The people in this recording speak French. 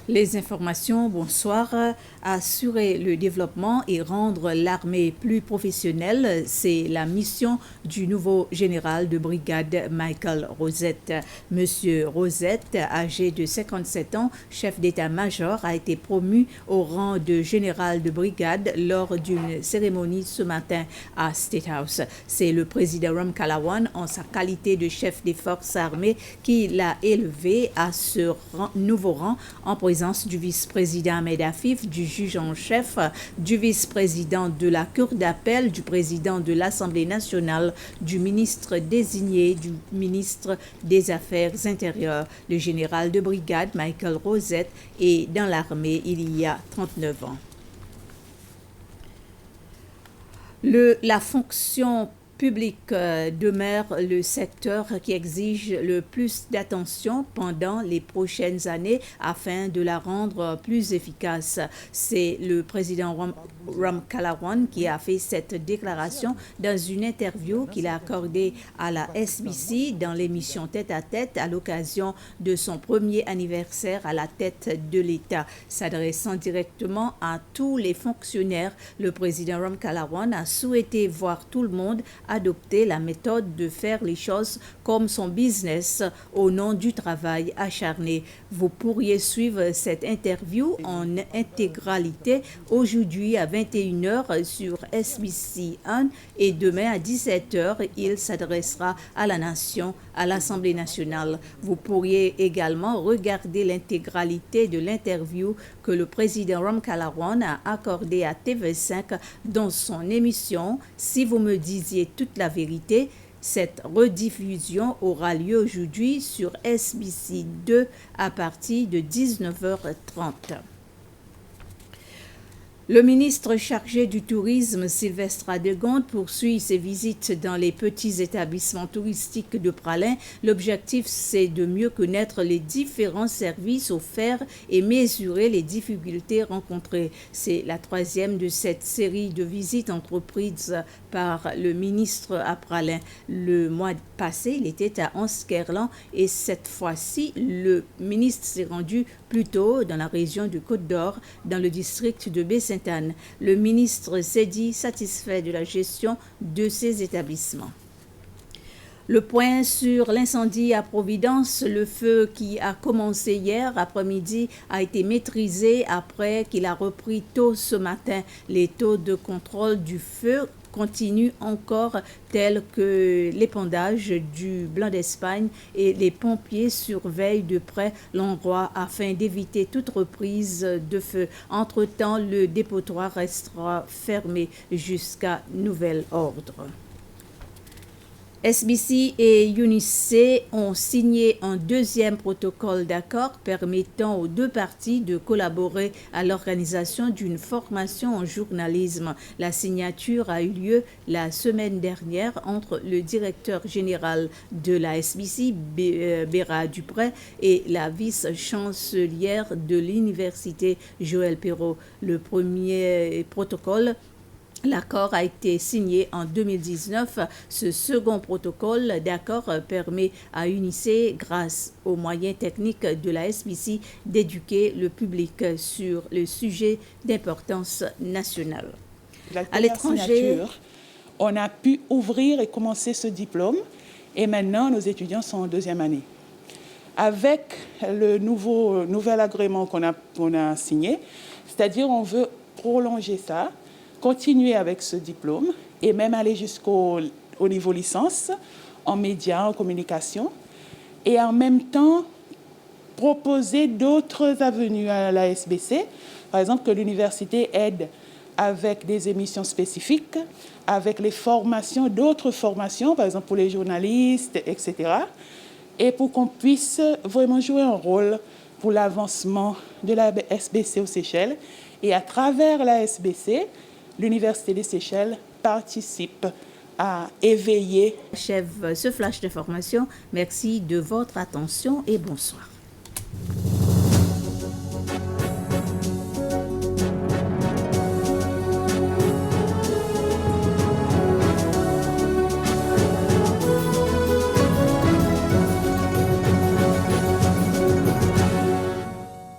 Les informations, bonsoir. Assurer le développement et rendre l'armée plus professionnelle, c'est la mission du nouveau général de brigade Michael Rosette. Monsieur Rosette, âgé de 57 ans, chef d'état-major, a été promu au rang de général de brigade lors d'une cérémonie ce matin à State House. C'est le président Ram Kalawan, en sa qualité de chef des forces armées, qui l'a élevé à ce nouveau rang en présence du vice-président Ahmed Afif, du juge en chef, du vice-président de la Cour d'appel, du président de l'Assemblée nationale, du ministre désigné, du ministre des Affaires intérieures. Le général de brigade Michael Rosette est dans l'armée il y a 39 ans. La fonction publique demeure le secteur qui exige le plus d'attention pendant les prochaines années afin de la rendre plus efficace. C'est le président Ram Kalawan qui a fait cette déclaration dans une interview qu'il a accordée à la SBC dans l'émission Tête à Tête à l'occasion de son premier anniversaire à la tête de l'État. S'adressant directement à tous les fonctionnaires, le président Ram Kalawan a souhaité voir tout le monde adopter la méthode de faire les choses comme son business au nom du travail acharné. Vous pourriez suivre cette interview en intégralité aujourd'hui à 21h sur SBC 1 et demain à 17h, il s'adressera à la nation à l'Assemblée nationale. Vous pourriez également regarder l'intégralité de l'interview que le président Ram Kalawan a accordée à TV5 dans son émission « Si vous me disiez toute la vérité ». Cette rediffusion aura lieu aujourd'hui sur SBC 2 à partir de 19h30. Le ministre chargé du tourisme, Sylvestre Adegonde, poursuit ses visites dans les petits établissements touristiques de Praslin. L'objectif, c'est de mieux connaître les différents services offerts et mesurer les difficultés rencontrées. C'est la troisième de cette série de visites entreprises par le ministre à Praslin. Le mois passé, il était à Anse-Kerlan et cette fois-ci, le ministre s'est rendu plus tôt dans la région du Côte-d'Or, dans le district de Baie-Sainte-Anne. Le ministre s'est dit satisfait de la gestion de ces établissements. Le point sur l'incendie à Providence, le feu qui a commencé hier après-midi a été maîtrisé après qu'il a repris tôt ce matin. Les taux de contrôle du feu continue encore tels que l'épandage du blanc d'Espagne et les pompiers surveillent de près l'endroit afin d'éviter toute reprise de feu. Entre-temps, le dépotoir restera fermé jusqu'à nouvel ordre. SBC et UNICE ont signé un deuxième protocole d'accord permettant aux deux parties de collaborer à l'organisation d'une formation en journalisme. La signature a eu lieu la semaine dernière entre le directeur général de la SBC, Béra Dupré, et la vice-chancelière de l'université, Joël Perrault. Le premier protocole, l'accord a été signé en 2019. Ce second protocole d'accord permet à UNICE, grâce aux moyens techniques de la SBC, d'éduquer le public sur le sujet d'importance nationale. À l'étranger, on a pu ouvrir et commencer ce diplôme et maintenant nos étudiants sont en deuxième année. Avec le nouvel agrément qu'on a signé, c'est-à-dire on veut prolonger ça, continuer avec ce diplôme et même aller jusqu'au niveau licence en médias, en communication et en même temps proposer d'autres avenues à la SBC. Par exemple, que l'université aide avec des émissions spécifiques, avec les formations, d'autres formations, par exemple pour les journalistes, etc. Et pour qu'on puisse vraiment jouer un rôle pour l'avancement de la SBC aux Seychelles. Et à travers la SBC, l'Université des Seychelles participe à éveiller. Chef ce flash d'information, merci de votre attention et bonsoir.